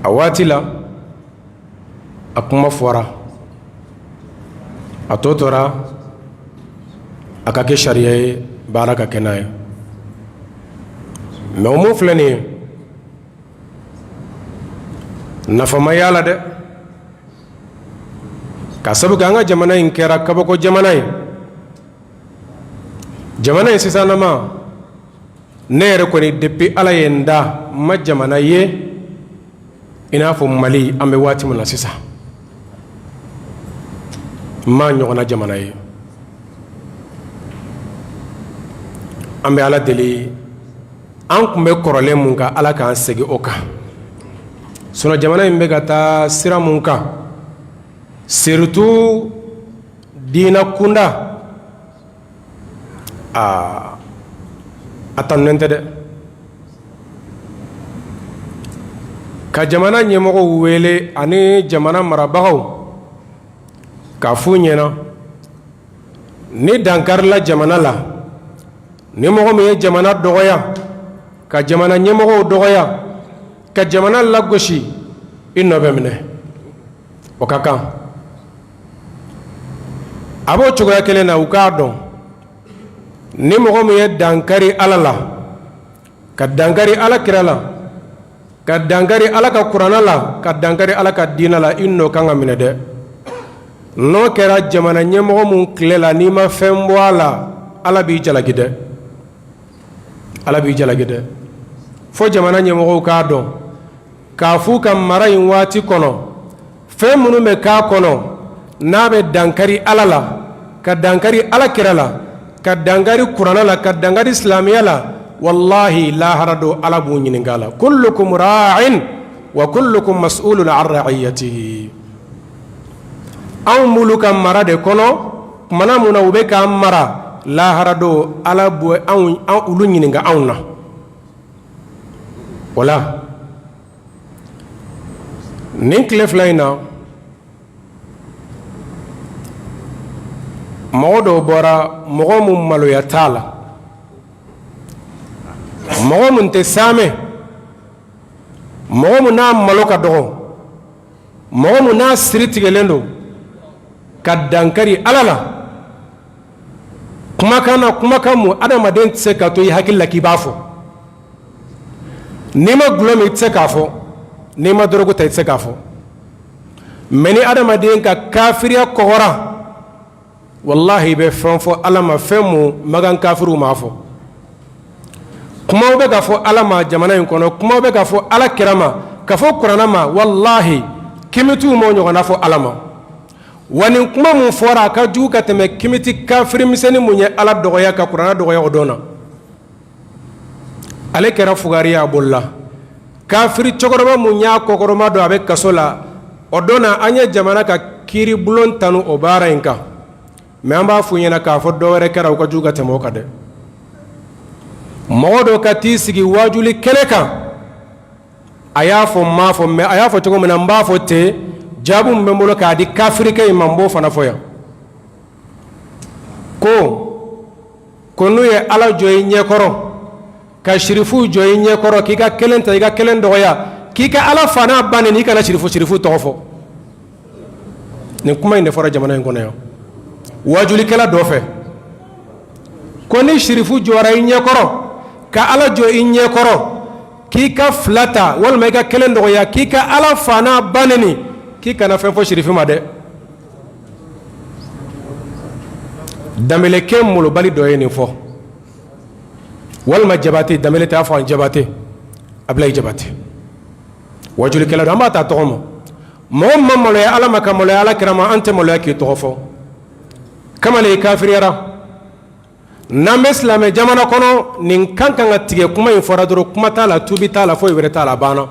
a waati la a kuma fɔra a tɔ tora a ka kɛ sariya ye baara ka kɛ n'a ye mais o mun filɛ nin ye nafa ma y'a la dɛ ka sabu kɛ an ka jamana in kɛra kabako jamana ye jamana in sisanama ne yɛrɛ kɔni depuis Ala ye n da n ma jamana ye i n'a fɔ Mali an bɛ waati min na sisan n ma ɲɔgɔnna jamana ye an bɛ Ala deli an kun bɛ kɔrɔlen mun kan Ala k'an segin o kan sinon jamana in bɛ ka taa sira mun kan surtout diinɛ kunda a tanunen tɛ dɛ ka jamana ɲɛmɔgɔw wele ani jamana marabagaw k'a f'u ɲɛna ni dankarila jamana la ni mɔgɔ min ye jamana dɔgɔya ka jamana ɲɛmɔgɔw dɔgɔya ka jamana lagosi i nɔ bɛ minɛ o ka kan a b'o cogoya kelen na u k'a dɔn ni mɔgɔ min ye dankari Ala la ka dankari Ala kira la ka dankari Ala ka kuranna la ka dankari Ala ka diinɛ la i nɔ kan ka minɛ dɛ n'o kɛra jamana ɲɛmɔgɔ mun tile la n'i ma fɛn bɔ a la Ala b'i jalaki dɛ Ala b'i jalaki dɛ fo jamana ɲɛmɔgɔw k'a dɔn k'a f'u ka mara in waati kɔnɔ fɛn minnu bɛ k'a kɔnɔ n'a bɛ dankari Ala la ka dankari Ala kira la ka dankari kuranna la ka dankari silamɛya la wallahi lahara don Ala b'u ɲininka a la kullukum raa'in wa kullukum mas'ulun an ra'iyatihi anw b'olu ka mara de kɔnɔ tumana mun na u bɛ k'an mara lahara don Ala b'u olu ɲininka anw na o la nin tile fila in na mɔgɔ dɔw bɔra mɔgɔ mun maloya t'a la mɔgɔ mun tɛ saamɛ mɔgɔ mun n'a malo ka dɔgɔ mɔgɔ mun n'a siri tigɛlen don ka dankari Ala la kumakan na kumakan mun adamaden tɛ se ka to i hakili la k'i b'a fɔ n'i ma gulɔ min i tɛ se k'a fɔ n'i ma dɔrɔgu ta i tɛ se k'a fɔ mais ni adamaden ka kafiriya kɔgɔra wallahi bɛ fɛn fɔ Ala ma fɛn mun magan kafiriw m'a fɔ kumaw bɛ ka fɔ Ala ma jamana in kɔnɔ kumaw bɛ ka fɔ Ala kira ma ka fɔ kuranna ma wallahi kimitiw m'o ɲɔgɔnna fɔ Ala ma wa nin kuma mun fɔra a ka jugu ka tɛmɛ kimiti kafiri misɛnnin mun ye Ala dɔgɔya ka kuranna dɔgɔya o don na ale kɛra fugari a bolila kafiri cɛkɔrɔba mun y'a kɔkɔrɔma dɔn a bɛ kaso la o don na an ye jamana ka kiiri bulon tanu o baara in kan mais an b'a f'u ɲɛna k'a fɔ dɔ wɛrɛ kɛra u ka jugu ka tɛmɛ o kan dɛ modo kati sigi wajuli keleka ayafo mafo me ayafo to mena mbafo te jabu mbembolo ka di kafirike imambo fana foya ko nuye ala joyi nyekoro ka shirifu joyi nyekoro kika kelenta iga kelen doya kika ala fana bane ni kana shirifu tofo ni kuma inde fora jamana ngono yo wajuli kala dofe ko ni shirifu jora nyekoro ka ala joyi nyekoro kika flata wal mega kelen doya kika ala fana bane ni kika na fenfo shirifu made damele kemulu bali doyeni fo walma jabati damele ta fo jabati ablay jabati wajuli kala do amata to mo mamma mo le ala makamo le ala kirama ante mo le ki to fo kama le kafiriyara na meslame jamana kono nin kankan atige kuma in fora doro kuma tala tubi tala fo yere tala bana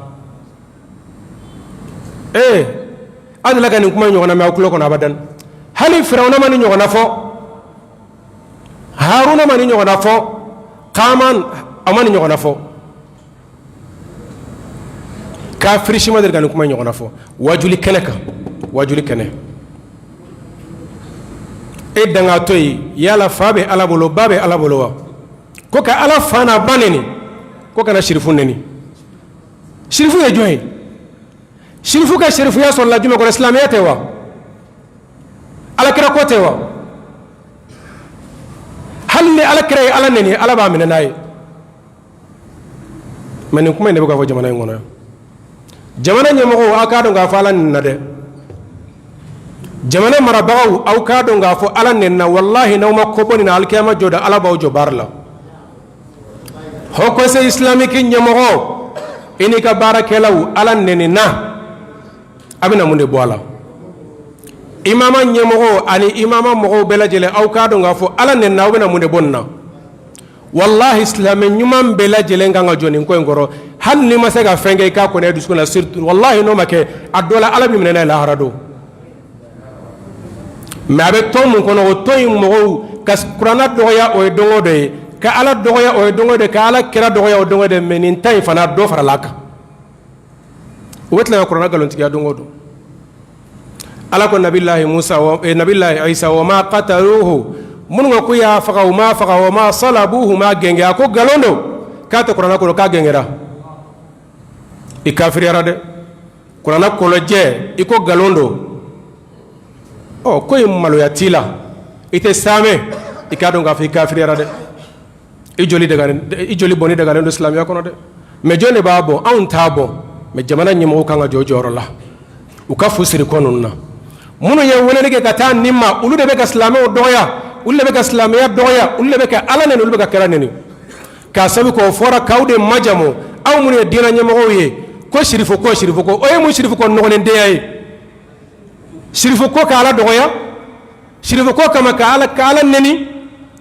adla ga nin kuma nyona ma kulo kono abadan hali firawna man nyona fo haruna mani nyogona fo qaman amani nyogona fo kafiri shima der gan kuma nyogona fo wajuli kene danga toy yala fabe ala bolo babe ala bolo wa ko ka ala fana baneni ko kana shirifu neni shirifu ya joy shirifu ka shirifu ya sallallahu alaihi wa islamiyate wa ala kira ko tewa halle ala kire ala neni ala ba mina nay manin kuma ne buga fo jamana ngono jamana nyamo aka do ga falan na de jamana marabaw au ka do ga fo ala nenna wallahi nawma ko boni na alkiyama joda ala baw jo barla hoko se islamique nyamo ini ka barakelaw ala neni na abina munde boala imama nyemo ani imama mo bela jele aw ka do nga fo ala nen nawbe na munde bonna wallahi islam nyumam bela jele nga joni ko ngoro hanni masega fenge ka ko ne du suna surtout wallahi no make adola ala bi menena la harado ma be to mun kono o toy mo kas qur'ana do ya o dongo de ka ala do ya o dongo de ka ala kira do ya o dongo de menin tay fana do faralaka wetla qur'ana galon tiya dongo do ala ko nabillahi musa wa nabillahi isa wa ma qataluhu mun ko ya faqa wa ma salabuhu ma genge ko galondo kata qur'ana ko ka gengera i kafiriyara de qur'ana ko je iko galondo o ko malo yatila ite same ikado nga fi kafiriyara de i joli boni daga ndo islam ya kono de me jone babo on tabo me jamana nyimo kanga jojoro la ukafu siri konunna munu ye wonene ke kata nimma ulu de be ka islamo doya ulu be ka islamiya doya ulu be ka alane ulu be ka karaneni ka sabi ko fora kawde majamo aw munu ye dina nyamo ye ko shirifu ko o ye mu shirifu ko no ne de ay shirifu ko ka ala doya shirifu ko kama ka ala neni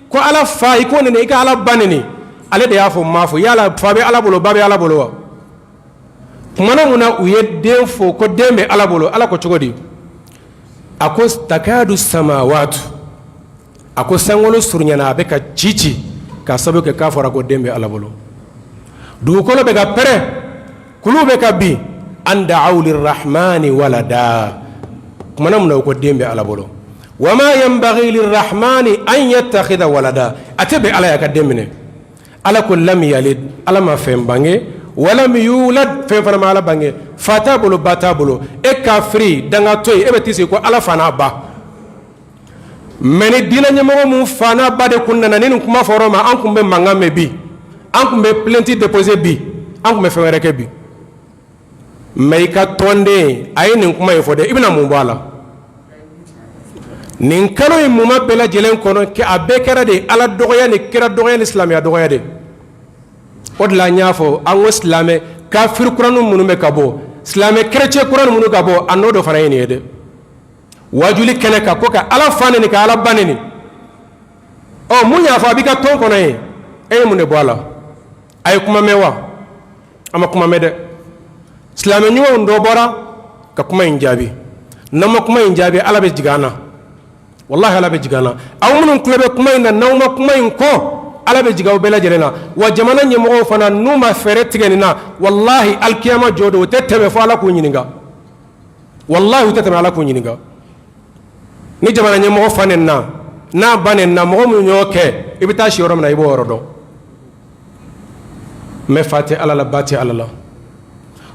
ko ala fa ko ne ka ala baneni ale de yafo mafo yala fa be ala bolo babe ala bolo mana muna uye defo ko dembe ala bolo ala ko chogodi ako takadu samawatu ako sangolo surnyana be ka cici ka sabu ke kafara ko dembe ala bolo du ko be ga pere kulu be ka bi anda aulir rahmani walada kuma namna ko dembe ala bolo wama yanbaghi lirrahmani an yattakhidha walada atabe ala ya ka demne ala ko lam yalid ala ma fembange walam yulad fe fana mala bange fatabulu batabulu e kafri danga toy e betisi ko ala fana ba meni dina nyamo mu fana ba de kunna nanin kuma foroma an kumbe mangame bi an kumbe plenty déposer bi an kumbe fewere ke bi may ka tonde ay nin kuma e fode ibna mu bala nin kano e mu mabela jelen kono ke abekara de ala dogoya ni kira dogoya islamia dogoya de odla nyafo an islame kafir qur'anu munu me kabo islame chrétien qur'anu munu kabo anodo fana yene de wajuli kene ka ko ka ala fane ni ka ala baneni o munya fa bi ka ton kono e mun de boala ay kuma mewa ama kuma mede islame nyuwa ndo bora ka kuma injabi nama kuma injabi ala be jigana wallahi ala be jigana aw mun klebe kuma ina nawma kuma in ko ala be jigaw bela jelena wa jamana nyemo fana numa fere tigenina wallahi alkiyama jodo tetebe fa ala ko nyininga wallahi tetebe ala ko nyininga ni jamana nyemo fanen na banen na mo mu nyoke ibita shi yorom na ibo worodo me fati ala la bati ala la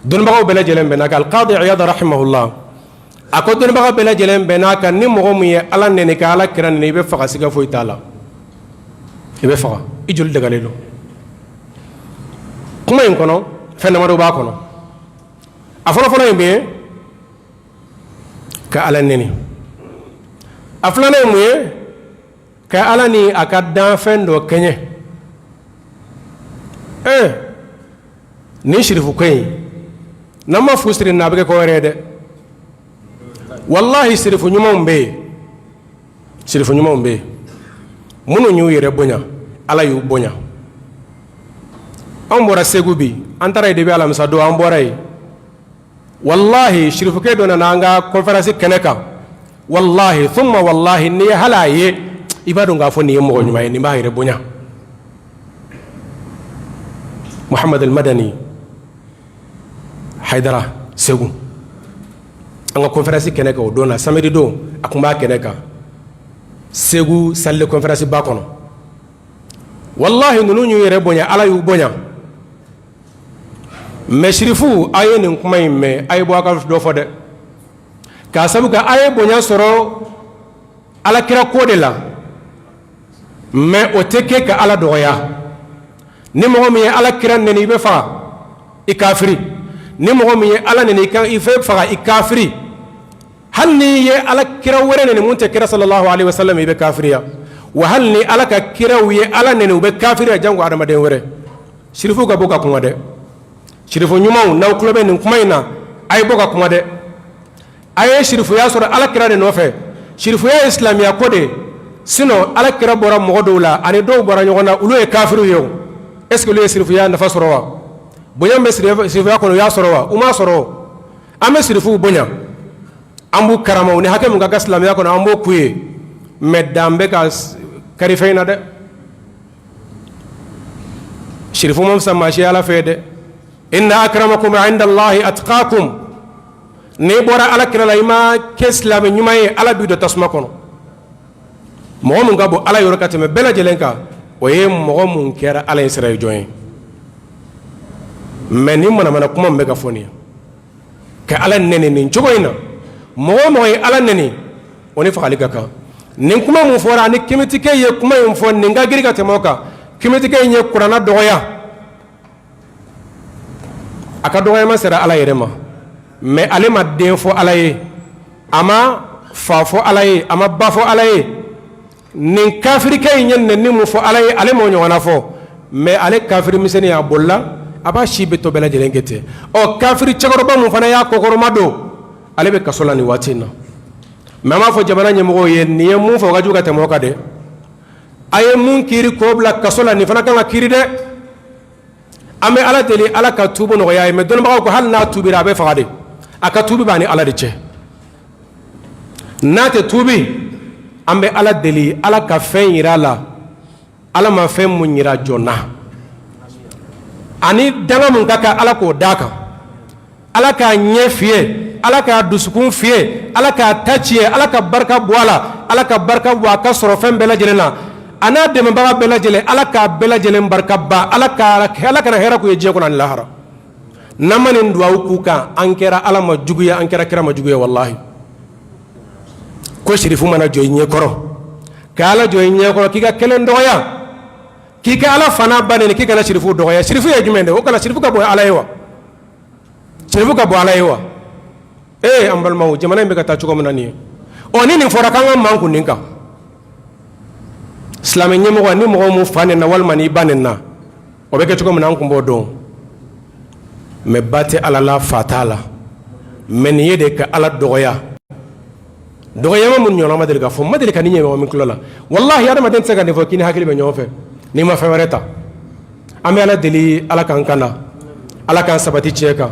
dun bago bela jelen be nakal qadi iyad rahimahullah ako dun bago bela jelen be naka ni mo mu ye ala nene ka ala kiran ne be faga siga fo itala ibe faga ijul dagalelo kuma en kono fenna mado ba kono afolo folo yimbe ka ala nene aflana mu ye ka ala ni akaddan fendo kenye ni shirifu kai nama fusiri na bege ko rede wallahi shirifu nyuma umbe munu nyu yere bonya ala yu bonya ambora segubi antara de bi ala msado ambora yi wallahi shirifu kai dona nanga conference keneka wallahi thumma wallahi ni halaye ibadu nga fo ni mo nyuma ni ma yere bonya محمد المدني حيدرا سيغو anga conference keneka o dona samedi do akuma keneka segu salle conference ba kono wallahi nunu ñu yere bonya ala yu bonya me shirifu aye ni kuma me ay bo aka do fode ka sabu ka aye bonya soro ala kira ko de la me o teke ka ala doya ni mo mi ala kiran ne ni be fa ikafiri ni mo mi ala ne ni kan ife fa ikafiri hal ni ye ala kira wore ne mun te kira sallallahu alaihi wasallam ibe kafiriya wa hal ni ala ka kira wiye ala ne be kafiriya jango adama den wore shirifu ga boka kuma de shirifu nyuma na kulobe ni kuma ina ay boka kuma de ay shirifu ya sura ala kira ne no fe shirifu ya islamiya ko de sino ala kira bora mo dola ani do bora nyona ulu e kafiru yo est-ce que le sirifu ya nafa sorowa bonya me sirifu ya kono ya sorowa uma soro ame sirifu bonya ambu karama ni hakem ga islam ya kono ambo kuye medambe ka karifeina de sirifu mom sama shi ala fede inna akramakum inda allahi atqakum ne bora ala kira la ima keslam nyumaye ala bi do tasma kono mo mun gabo ala yorokate me bela jelenka oye mogo mun kera ala israel joyen mais ni mana kuma mega fonia ka ala nene ni jogoyna mogo moy ala nene oni fakali kaka nin kuma mun fora ni kimitike ye kuma yum fon ni ngagiri ka temoka kimitike nye qur'ana doya aka doya ma sera ala yerema mais ale ma den fo ala ye ama fa fo ala ye ama ba fo ala ye nin kafiri kay nyen ne ni mu fo ala ale mo nyona fo mais ale kafiri miseni ya bolla aba shibe to bela jelengete o kafiri chagoroba mu fana ya kokoro mado ale be kasola ni watina mama fo jabana nyemo ye ni mu fo gaju ka temo ka de aye mun kiri ko bla kasola ni fana kan kiri de ame ala deli ala ka tubu no ya me don ba ko hal na tubira be faade aka tubi bani ala de che nate tubi ambe ala deli ala ka fen yirala ala ma fen mun yira jonna ani dama mun kaka ala ko daka ala ka nyefie ala ka dusukun fie ala ka tachie ala ka barka boala ala ka barka wa ka soro fen bela jelena ana de mbaba bela jele ala ka bela jele barka ba ala ka na hera ko je ko nan lahara namani ndwa ukuka ankera ala ma juguya ankera kira ma juguya wallahi ko shirifu mana joyinye koro kala joyinye koro kika kelen doya kika ala fana bane kika na shirifu doya shirifu ya jumende o kala shirifu ka boy alaywa shirifu ka boy alaywa ambal mawu jamana mbe ka ta chuko manani o nini fora kanga manku ninka islami nyemo wa ni mo mu fane na walmani banen na o be ke chuko manan ku mbodo me bate ala la fatala men yede ka ala doya doya mun nyona madel ka fo madel ka ni nyema min kulola wallahi ada maden sega ne fo kini hakili be nyofe ni ma favoreta ame ala deli ala kan kana ala kan sabati cheka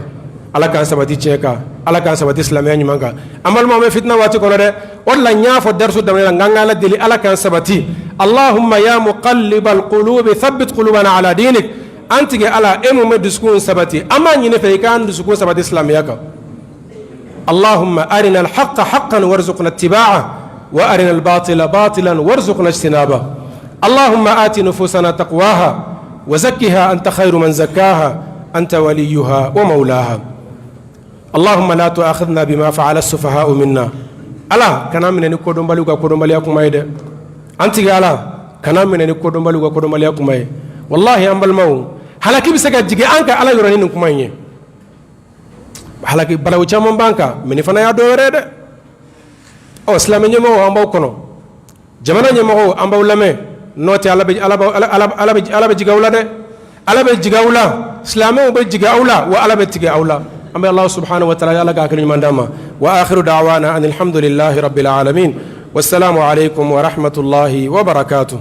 ala kan sabati cheka ala kan sabati islamiyya nyumanga amal mo me fitna wati kono de ولا نيافو درس دمنا نغالا دلي على كان سبتي اللهم يا مقلب القلوب ثبت قلوبنا على دينك أنت على إمام دسكون سبتي أما ينفي كان دسكون سبتي إسلاميك اللهم أرنا الحق حقا وارزقنا اتباعه وأرنا الباطل باطلا وارزقنا اجتنابه اللهم آت نفوسنا تقواها وزكها أنت خير من زكاها أنت وليها ومولاها اللهم لا تؤاخذنا بما فعل السفهاء منا ألا كنا من نكودم بالوكا كودم بالياكم أيده أنت ألا كنا من نكودم بالوكا كودم بالياكم أي والله أم بالمو هلاكي بسكت جيجي أنك ألا يراني نكم أيه هلاكي بلا وجههم بانكا من فنا يا دورة أو إسلام يجمعه أم باوكنو جمانا يجمعه أم باولامه نوتي على بجيجاولا ده على بجيجاولا إسلامه بجيجاولا وعلى بتجاولا أما الله سبحانه وتعالى يلا كاكل من داما وآخر دعوانا أن الحمد لله رب العالمين والسلام عليكم ورحمة الله وبركاته.